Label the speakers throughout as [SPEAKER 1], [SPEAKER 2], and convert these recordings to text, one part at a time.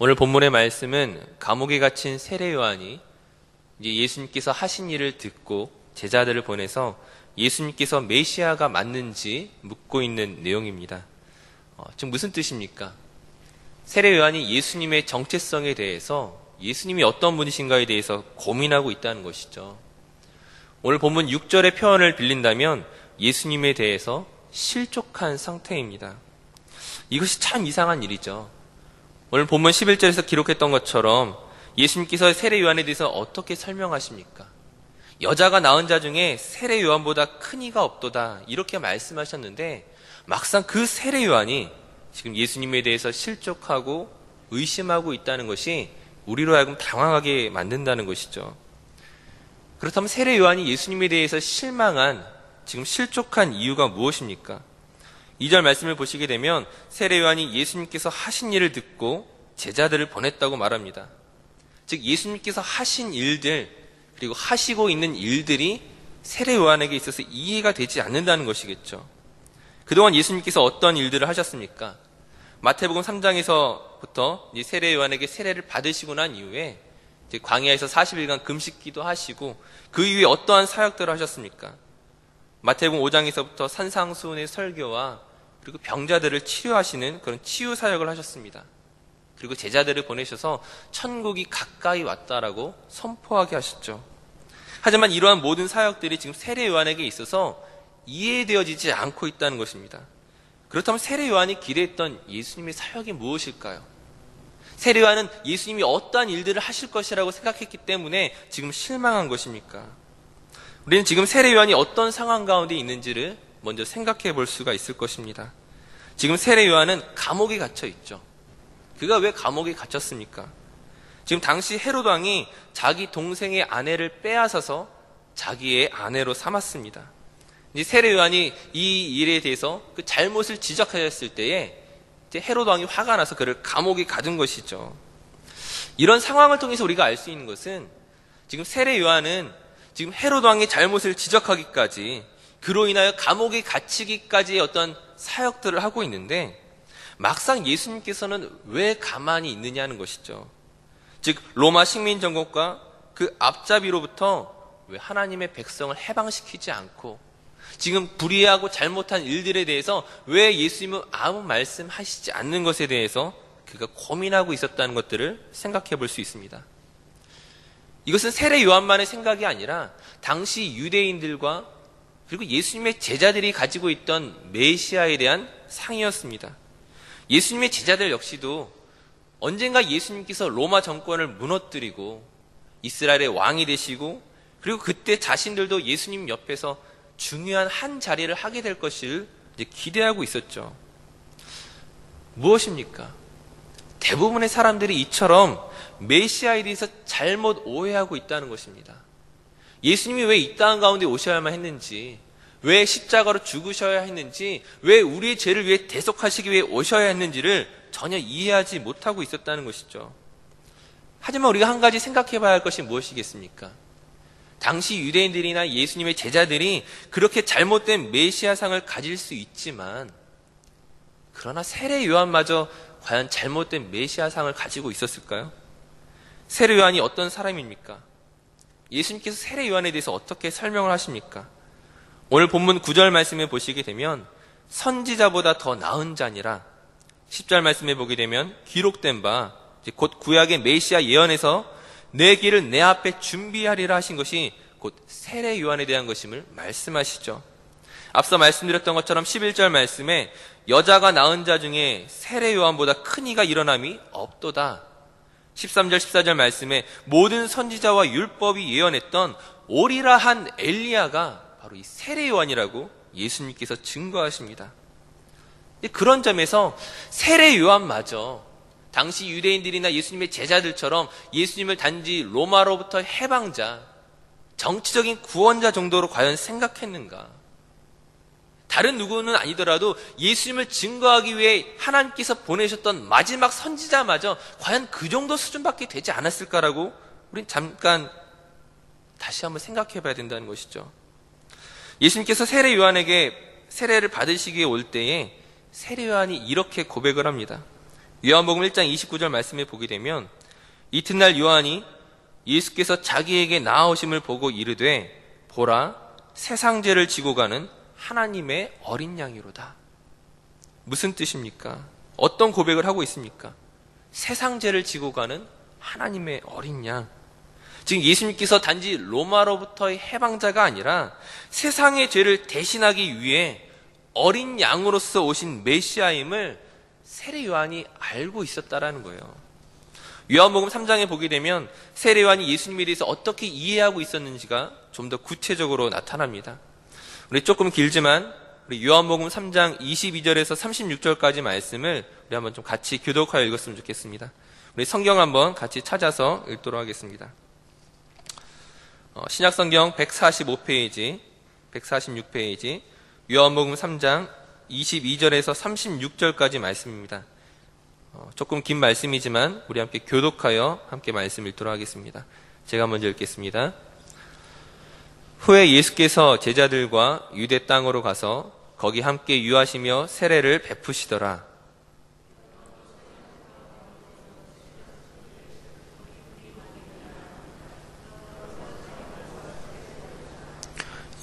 [SPEAKER 1] 오늘 본문의 말씀은 감옥에 갇힌 세례 요한이 이제 예수님께서 하신 일을 듣고 제자들을 보내서 예수님께서 메시아가 맞는지 묻고 있는 내용입니다. 지금 무슨 뜻입니까? 세례 요한이 예수님의 정체성에 대해서 예수님이 어떤 분이신가에 대해서 고민하고 있다는 것이죠. 오늘 본문 6절의 표현을 빌린다면 예수님에 대해서 실족한 상태입니다. 이것이 참 이상한 일이죠. 오늘 본문 11절에서 기록했던 것처럼 예수님께서 세례 요한에 대해서 어떻게 설명하십니까? 여자가 낳은 자 중에 세례 요한보다 큰 이가 없도다 이렇게 말씀하셨는데 막상 그 세례 요한이 지금 예수님에 대해서 실족하고 의심하고 있다는 것이 우리로 하여금 당황하게 만든다는 것이죠. 그렇다면 세례 요한이 예수님에 대해서 실망한 지금 실족한 이유가 무엇입니까? 2절 말씀을 보시게 되면 세례 요한이 예수님께서 하신 일을 듣고 제자들을 보냈다고 말합니다. 즉 예수님께서 하신 일들 그리고 하시고 있는 일들이 세례 요한에게 있어서 이해가 되지 않는다는 것이겠죠. 그동안 예수님께서 어떤 일들을 하셨습니까? 마태복음 3장에서부터 세례 요한에게 세례를 받으시고 난 이후에 이제 광야에서 40일간 금식기도 하시고 그 이후에 어떠한 사역들을 하셨습니까? 마태복음 5장에서부터 산상수훈의 설교와 그리고 병자들을 치료하시는 그런 치유 사역을 하셨습니다. 그리고 제자들을 보내셔서 천국이 가까이 왔다라고 선포하게 하셨죠. 하지만 이러한 모든 사역들이 지금 세례 요한에게 있어서 이해되어지지 않고 있다는 것입니다. 그렇다면 세례 요한이 기대했던 예수님의 사역이 무엇일까요? 세례 요한은 예수님이 어떠한 일들을 하실 것이라고 생각했기 때문에 지금 실망한 것입니까? 우리는 지금 세례 요한이 어떤 상황 가운데 있는지를 먼저 생각해 볼 수가 있을 것입니다. 지금 세례 요한은 감옥에 갇혀 있죠. 그가 왜 감옥에 갇혔습니까? 지금 당시 헤롯 왕이 자기 동생의 아내를 빼앗아서 자기의 아내로 삼았습니다. 이제 세례 요한이 이 일에 대해서 그 잘못을 지적하였을 때에 이제 헤롯 왕이 화가 나서 그를 감옥에 가둔 것이죠. 이런 상황을 통해서 우리가 알 수 있는 것은 지금 세례 요한은 지금 헤롯 왕의 잘못을 지적하기까지 그로 인하여 감옥에 갇히기까지의 어떤 사역들을 하고 있는데 막상 예수님께서는 왜 가만히 있느냐는 것이죠. 즉 로마 식민 정권과 그 앞잡이로부터 왜 하나님의 백성을 해방시키지 않고 지금 불의하고 잘못한 일들에 대해서 왜 예수님은 아무 말씀하시지 않는 것에 대해서 그가 고민하고 있었다는 것들을 생각해 볼 수 있습니다. 이것은 세례 요한만의 생각이 아니라 당시 유대인들과 그리고 예수님의 제자들이 가지고 있던 메시아에 대한 상이었습니다. 예수님의 제자들 역시도 언젠가 예수님께서 로마 정권을 무너뜨리고 이스라엘의 왕이 되시고 그리고 그때 자신들도 예수님 옆에서 중요한 한 자리를 하게 될 것을 이제 기대하고 있었죠. 무엇입니까? 대부분의 사람들이 이처럼 메시아에 대해서 잘못 오해하고 있다는 것입니다. 예수님이 왜 이 땅 가운데 오셔야만 했는지, 왜 십자가로 죽으셔야 했는지, 왜 우리의 죄를 위해 대속하시기 위해 오셔야 했는지를 전혀 이해하지 못하고 있었다는 것이죠. 하지만 우리가 한 가지 생각해 봐야 할 것이 무엇이겠습니까? 당시 유대인들이나 예수님의 제자들이 그렇게 잘못된 메시아상을 가질 수 있지만 그러나 세례 요한마저 과연 잘못된 메시아상을 가지고 있었을까요? 세례 요한이 어떤 사람입니까? 예수님께서 세례 요한에 대해서 어떻게 설명을 하십니까? 오늘 본문 9절 말씀에 보시게 되면 선지자보다 더 나은 자니라 10절 말씀에 보게 되면 기록된 바 곧 구약의 메시아 예언에서 내 길을 내 앞에 준비하리라 하신 것이 곧 세례 요한에 대한 것임을 말씀하시죠. 앞서 말씀드렸던 것처럼 11절 말씀에 여자가 낳은 자 중에 세례 요한보다 큰 이가 일어남이 없도다. 13절 14절 말씀에 모든 선지자와 율법이 예언했던 오리라 한 엘리야가 바로 이 세례 요한이라고 예수님께서 증거하십니다. 그런 점에서 세례 요한마저 당시 유대인들이나 예수님의 제자들처럼 예수님을 단지 로마로부터 해방자, 정치적인 구원자 정도로 과연 생각했는가? 다른 누구는 아니더라도 예수님을 증거하기 위해 하나님께서 보내셨던 마지막 선지자마저 과연 그 정도 수준밖에 되지 않았을까라고 우린 잠깐 다시 한번 생각해 봐야 된다는 것이죠. 예수님께서 세례 요한에게 세례를 받으시기 위해 올 때에 세례 요한이 이렇게 고백을 합니다. 요한복음 1장 29절 말씀에 보게 되면 이튿날 요한이 예수께서 자기에게 나아오심을 보고 이르되 보라 세상 죄를 지고 가는 하나님의 어린 양이로다. 무슨 뜻입니까? 어떤 고백을 하고 있습니까? 세상 죄를 지고 가는 하나님의 어린 양. 지금 예수님께서 단지 로마로부터의 해방자가 아니라 세상의 죄를 대신하기 위해 어린 양으로서 오신 메시아임을 세례 요한이 알고 있었다라는 거예요. 요한복음 3장에 보게 되면 세례 요한이 예수님에 대해서 어떻게 이해하고 있었는지가 좀 더 구체적으로 나타납니다. 우리 조금 길지만 우리 요한복음 3장 22절에서 36절까지 말씀을 우리 한번 좀 같이 교독하여 읽었으면 좋겠습니다. 우리 성경 한번 같이 찾아서 읽도록 하겠습니다. 신약성경 145페이지, 146페이지, 요한복음 3장 22절에서 36절까지 말씀입니다. 조금 긴 말씀이지만 우리 함께 교독하여 함께 말씀 읽도록 하겠습니다. 제가 먼저 읽겠습니다. 후에 예수께서 제자들과 유대 땅으로 가서 거기 함께 유하시며 세례를 베푸시더라.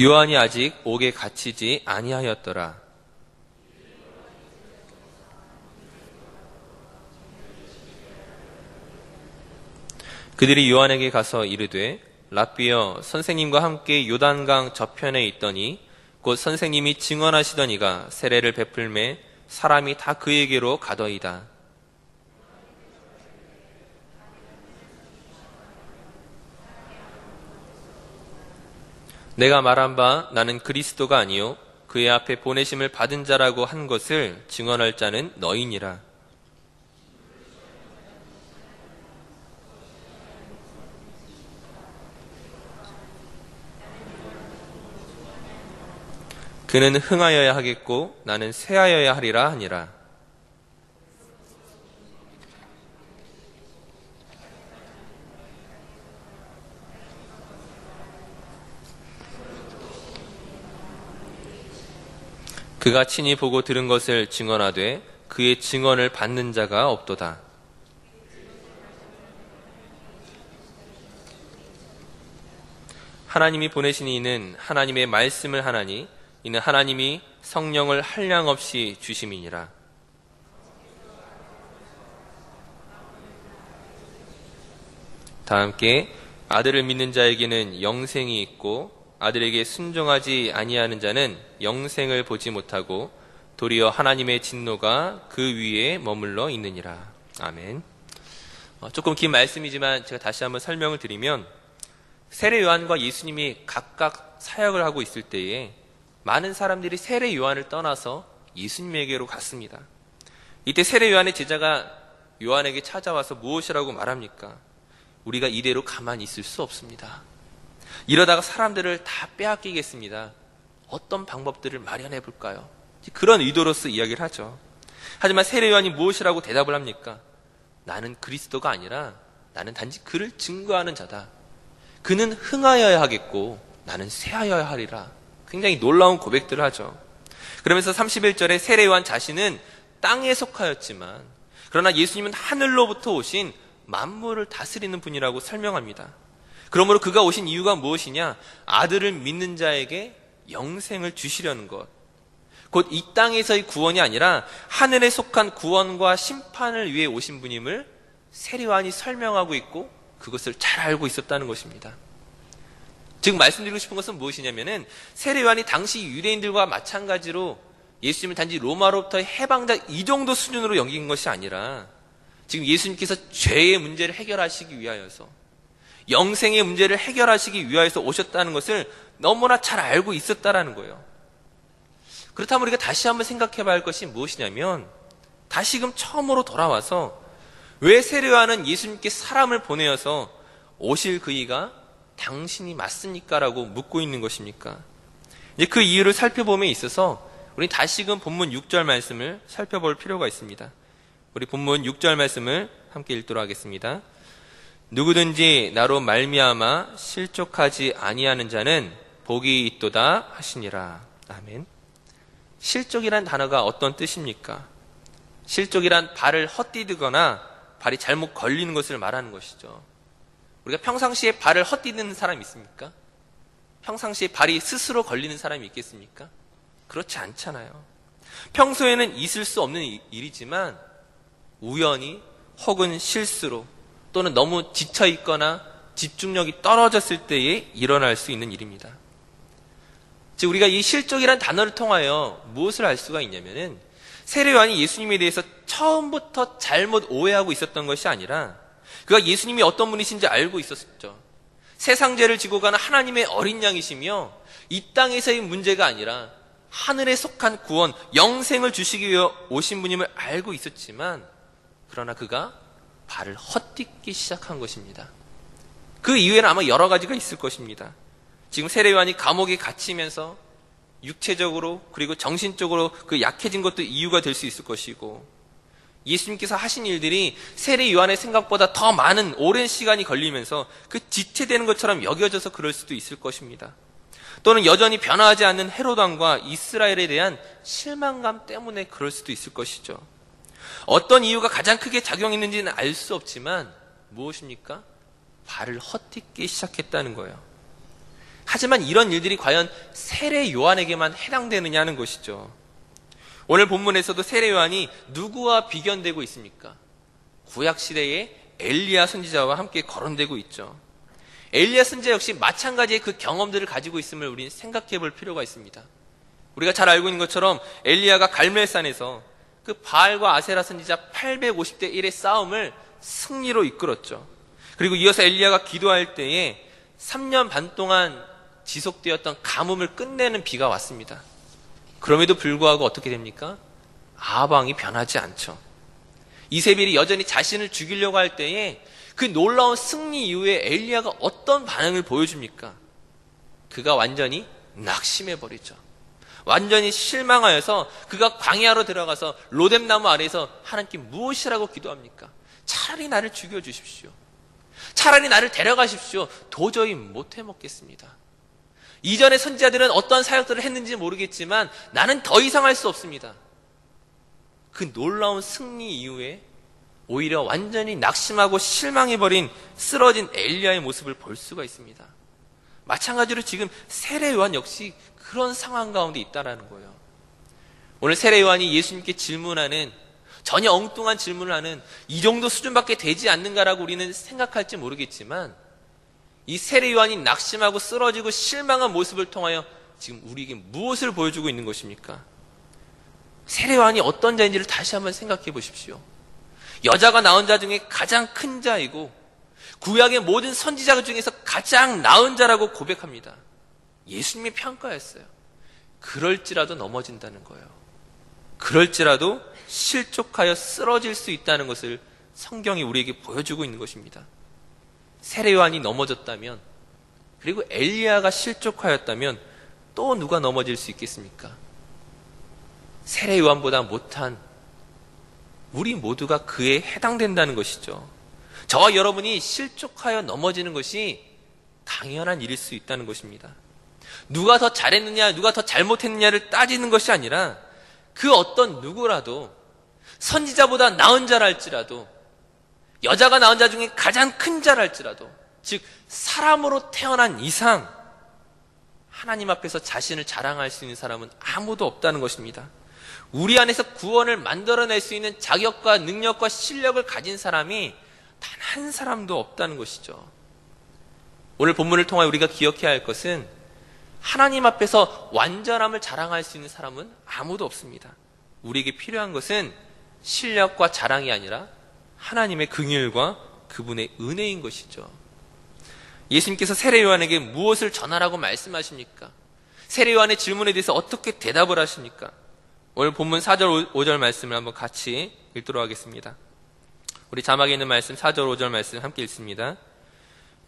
[SPEAKER 1] 요한이 아직 옥에 갇히지 아니하였더라. 그들이 요한에게 가서 이르되 랍비여 선생님과 함께 요단강 저편에 있더니 곧 선생님이 증언하시더니가 세례를 베풀매 사람이 다 그에게로 가더이다. 내가 말한 바 나는 그리스도가 아니요 그의 앞에 보내심을 받은 자라고 한 것을 증언할 자는 너희니라. 그는 흥하여야 하겠고 나는 쇠하여야 하리라 하니라. 그가 친히 보고 들은 것을 증언하되 그의 증언을 받는 자가 없도다. 하나님이 보내신 이는 하나님의 말씀을 하나니 이는 하나님이 성령을 한량없이 주심이니라. 다 함께 아들을 믿는 자에게는 영생이 있고 아들에게 순종하지 아니하는 자는 영생을 보지 못하고 도리어 하나님의 진노가 그 위에 머물러 있느니라. 아멘. 조금 긴 말씀이지만 제가 다시 한번 설명을 드리면 세례 요한과 예수님이 각각 사역을 하고 있을 때에 많은 사람들이 세례 요한을 떠나서 예수님에게로 갔습니다. 이때 세례 요한의 제자가 요한에게 찾아와서 무엇이라고 말합니까? 우리가 이대로 가만히 있을 수 없습니다. 이러다가 사람들을 다 빼앗기겠습니다. 어떤 방법들을 마련해 볼까요? 그런 의도로서 이야기를 하죠. 하지만 세례 요한이 무엇이라고 대답을 합니까? 나는 그리스도가 아니라 나는 단지 그를 증거하는 자다. 그는 흥하여야 하겠고 나는 쇠하여야 하리라. 굉장히 놀라운 고백들을 하죠. 그러면서 31절에 세례 요한 자신은 땅에 속하였지만 그러나 예수님은 하늘로부터 오신 만물을 다스리는 분이라고 설명합니다. 그러므로 그가 오신 이유가 무엇이냐? 아들을 믿는 자에게 영생을 주시려는 것. 곧 이 땅에서의 구원이 아니라 하늘에 속한 구원과 심판을 위해 오신 분임을 세례 요한이 설명하고 있고 그것을 잘 알고 있었다는 것입니다. 지금 말씀드리고 싶은 것은 무엇이냐면은 세례 요한이 당시 유대인들과 마찬가지로 예수님을 단지 로마로부터의 해방자 이 정도 수준으로 여긴 것이 아니라 지금 예수님께서 죄의 문제를 해결하시기 위하여서 영생의 문제를 해결하시기 위하여서 오셨다는 것을 너무나 잘 알고 있었다라는 거예요. 그렇다면 우리가 다시 한번 생각해 봐야 할 것이 무엇이냐면 다시금 처음으로 돌아와서 왜 세례 요한은 예수님께 사람을 보내어서 오실 그이가 당신이 맞습니까? 라고 묻고 있는 것입니까? 이제 그 이유를 살펴봄에 있어서 우리 다시금 본문 6절 말씀을 살펴볼 필요가 있습니다. 우리 본문 6절 말씀을 함께 읽도록 하겠습니다. 누구든지 나로 말미암아 실족하지 아니하는 자는 복이 있도다 하시니라. 아멘. 실족이란 단어가 어떤 뜻입니까? 실족이란 발을 헛디디거나 발이 잘못 걸리는 것을 말하는 것이죠. 우리가 평상시에 발을 헛디디는 사람이 있습니까? 평상시에 발이 스스로 걸리는 사람이 있겠습니까? 그렇지 않잖아요. 평소에는 있을 수 없는 일이지만 우연히 혹은 실수로 또는 너무 지쳐있거나 집중력이 떨어졌을 때에 일어날 수 있는 일입니다. 즉 우리가 이 실족이란 단어를 통하여 무엇을 알 수가 있냐면은 세례 요한이 예수님에 대해서 처음부터 잘못 오해하고 있었던 것이 아니라 그가 예수님이 어떤 분이신지 알고 있었죠. 세상 죄를 지고 가는 하나님의 어린 양이시며 이 땅에서의 문제가 아니라 하늘에 속한 구원, 영생을 주시기 위해 오신 분임을 알고 있었지만 그러나 그가 발을 헛디디기 시작한 것입니다. 그 이유에는 아마 여러 가지가 있을 것입니다. 지금 세례 요한이 감옥에 갇히면서 육체적으로 그리고 정신적으로 그 약해진 것도 이유가 될 수 있을 것이고 예수님께서 하신 일들이 세례 요한의 생각보다 더 많은 오랜 시간이 걸리면서 그 지체되는 것처럼 여겨져서 그럴 수도 있을 것입니다. 또는 여전히 변화하지 않는 헤롯 왕과 이스라엘에 대한 실망감 때문에 그럴 수도 있을 것이죠. 어떤 이유가 가장 크게 작용했는지는 알 수 없지만 무엇입니까? 발을 헛디디기 시작했다는 거예요. 하지만 이런 일들이 과연 세례 요한에게만 해당되느냐는 것이죠. 오늘 본문에서도 세례 요한이 누구와 비견되고 있습니까? 구약시대의 엘리야 선지자와 함께 거론되고 있죠. 엘리야 선지자 역시 마찬가지의 그 경험들을 가지고 있음을 우리는 생각해 볼 필요가 있습니다. 우리가 잘 알고 있는 것처럼 엘리야가 갈멜산에서 그 바알과 아세라 선지자 850대 1의 싸움을 승리로 이끌었죠. 그리고 이어서 엘리야가 기도할 때에 3년 반 동안 지속되었던 가뭄을 끝내는 비가 왔습니다. 그럼에도 불구하고 어떻게 됩니까? 아합 왕이 변하지 않죠. 이세벨이 여전히 자신을 죽이려고 할 때에 그 놀라운 승리 이후에 엘리야가 어떤 반응을 보여줍니까? 그가 완전히 낙심해버리죠. 완전히 실망하여서 그가 광야로 들어가서 로뎀나무 아래에서 하나님께 무엇이라고 기도합니까? 차라리 나를 죽여주십시오. 차라리 나를 데려가십시오. 도저히 못 해먹겠습니다. 이전의 선지자들은 어떤 사역들을 했는지 모르겠지만 나는 더 이상 할 수 없습니다. 그 놀라운 승리 이후에 오히려 완전히 낙심하고 실망해버린 쓰러진 엘리야의 모습을 볼 수가 있습니다. 마찬가지로 지금 세례 요한 역시 그런 상황 가운데 있다는 거예요. 오늘 세례 요한이 예수님께 질문하는 전혀 엉뚱한 질문을 하는 이 정도 수준밖에 되지 않는가라고 우리는 생각할지 모르겠지만 이 세례 요한이 낙심하고 쓰러지고 실망한 모습을 통하여 지금 우리에게 무엇을 보여주고 있는 것입니까? 세례 요한이 어떤 자인지를 다시 한번 생각해 보십시오. 여자가 낳은 자 중에 가장 큰 자이고 구약의 모든 선지자 중에서 가장 나은 자라고 고백합니다. 예수님의 평가였어요. 그럴지라도 넘어진다는 거예요. 그럴지라도 실족하여 쓰러질 수 있다는 것을 성경이 우리에게 보여주고 있는 것입니다. 세례 요한이 넘어졌다면 그리고 엘리야가 실족하였다면 또 누가 넘어질 수 있겠습니까? 세례 요한보다 못한 우리 모두가 그에 해당된다는 것이죠. 저와 여러분이 실족하여 넘어지는 것이 당연한 일일 수 있다는 것입니다. 누가 더 잘했느냐, 누가 더 잘못했느냐를 따지는 것이 아니라 그 어떤 누구라도 선지자보다 나은 자라 할지라도 여자가 낳은 자 중에 가장 큰 자라 할지라도 즉 사람으로 태어난 이상 하나님 앞에서 자신을 자랑할 수 있는 사람은 아무도 없다는 것입니다. 우리 안에서 구원을 만들어낼 수 있는 자격과 능력과 실력을 가진 사람이 단 한 사람도 없다는 것이죠. 오늘 본문을 통하여 우리가 기억해야 할 것은 하나님 앞에서 완전함을 자랑할 수 있는 사람은 아무도 없습니다. 우리에게 필요한 것은 실력과 자랑이 아니라 하나님의 긍휼과 그분의 은혜인 것이죠. 예수님께서 세례 요한에게 무엇을 전하라고 말씀하십니까? 세례 요한의 질문에 대해서 어떻게 대답을 하십니까? 오늘 본문 4절 5절 말씀을 한번 같이 읽도록 하겠습니다. 우리 자막에 있는 말씀 4절 5절 말씀 함께 읽습니다.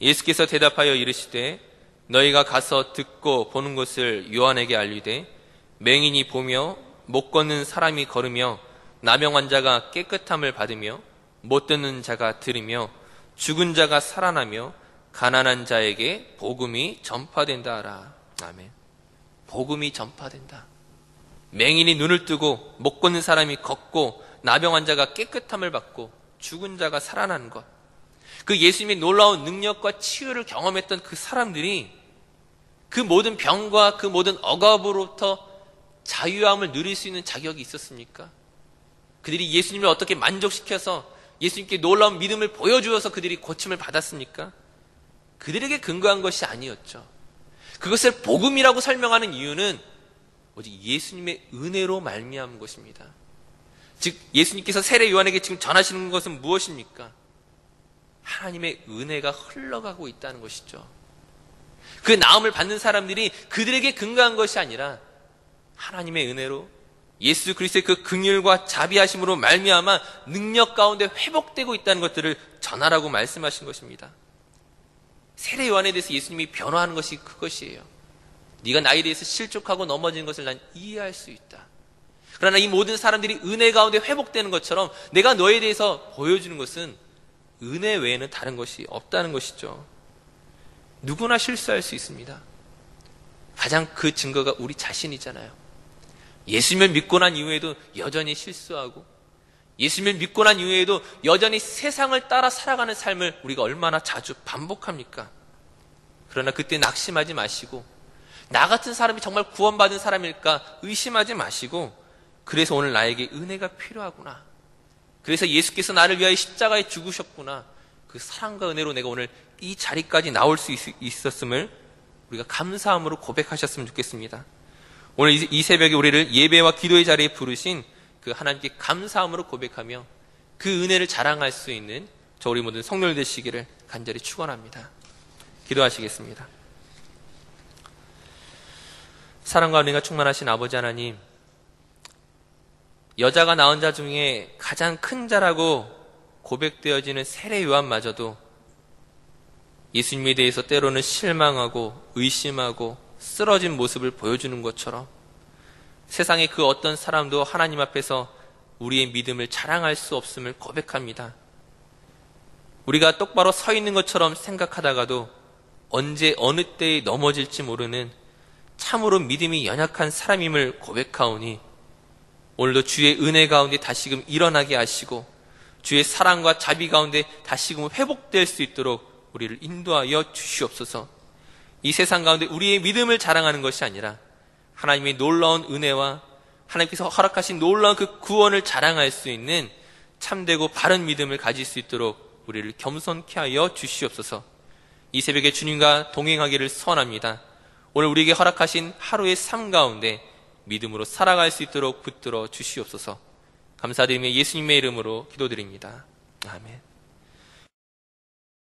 [SPEAKER 1] 예수께서 대답하여 이르시되 너희가 가서 듣고 보는 것을 요한에게 알리되 맹인이 보며 못 걷는 사람이 걸으며 나병 환자가 깨끗함을 받으며 못 듣는 자가 들으며 죽은 자가 살아나며 가난한 자에게 복음이 전파된다 하라. 아멘. 복음이 전파된다. 맹인이 눈을 뜨고 못 걷는 사람이 걷고 나병 환자가 깨끗함을 받고 죽은 자가 살아나는 것, 그 예수님의 놀라운 능력과 치유를 경험했던 그 사람들이 그 모든 병과 그 모든 억압으로부터 자유함을 누릴 수 있는 자격이 있었습니까? 그들이 예수님을 어떻게 만족시켜서 예수님께 놀라운 믿음을 보여주어서 그들이 고침을 받았습니까? 그들에게 근거한 것이 아니었죠. 그것을 복음이라고 설명하는 이유는 오직 예수님의 은혜로 말미암은 것입니다. 즉 예수님께서 세례 요한에게 지금 전하시는 것은 무엇입니까? 하나님의 은혜가 흘러가고 있다는 것이죠. 그 나음을 받는 사람들이 그들에게 근거한 것이 아니라 하나님의 은혜로 예수 그리스도의 그 긍휼과 자비하심으로 말미암아 능력 가운데 회복되고 있다는 것들을 전하라고 말씀하신 것입니다. 세례 요한에 대해서 예수님이 변화하는 것이 그것이에요. 네가 나에 대해서 실족하고 넘어진 것을 난 이해할 수 있다. 그러나 이 모든 사람들이 은혜 가운데 회복되는 것처럼 내가 너에 대해서 보여주는 것은 은혜 외에는 다른 것이 없다는 것이죠. 누구나 실수할 수 있습니다. 가장 그 증거가 우리 자신이잖아요. 예수님을 믿고 난 이후에도 여전히 실수하고 예수님을 믿고 난 이후에도 여전히 세상을 따라 살아가는 삶을 우리가 얼마나 자주 반복합니까? 그러나 그때 낙심하지 마시고 나 같은 사람이 정말 구원받은 사람일까 의심하지 마시고 그래서 오늘 나에게 은혜가 필요하구나. 그래서 예수께서 나를 위하여 십자가에 죽으셨구나. 그 사랑과 은혜로 내가 오늘 이 자리까지 나올 수 있었음을 우리가 감사함으로 고백하셨으면 좋겠습니다. 오늘 이 새벽에 우리를 예배와 기도의 자리에 부르신 그 하나님께 감사함으로 고백하며 그 은혜를 자랑할 수 있는 저 우리 모든 성도들 되시기를 간절히 축원합니다. 기도하시겠습니다. 사랑과 은혜가 충만하신 아버지 하나님, 여자가 낳은 자 중에 가장 큰 자라고 고백되어지는 세례 요한마저도 예수님에 대해서 때로는 실망하고 의심하고 쓰러진 모습을 보여주는 것처럼 세상의 그 어떤 사람도 하나님 앞에서 우리의 믿음을 자랑할 수 없음을 고백합니다. 우리가 똑바로 서 있는 것처럼 생각하다가도 언제 어느 때에 넘어질지 모르는 참으로 믿음이 연약한 사람임을 고백하오니 오늘도 주의 은혜 가운데 다시금 일어나게 하시고 주의 사랑과 자비 가운데 다시금 회복될 수 있도록 우리를 인도하여 주시옵소서. 이 세상 가운데 우리의 믿음을 자랑하는 것이 아니라 하나님의 놀라운 은혜와 하나님께서 허락하신 놀라운 그 구원을 자랑할 수 있는 참되고 바른 믿음을 가질 수 있도록 우리를 겸손케 하여 주시옵소서. 이 새벽에 주님과 동행하기를 소원합니다. 오늘 우리에게 허락하신 하루의 삶 가운데 믿음으로 살아갈 수 있도록 붙들어 주시옵소서. 감사드리며 예수님의 이름으로 기도드립니다. 아멘.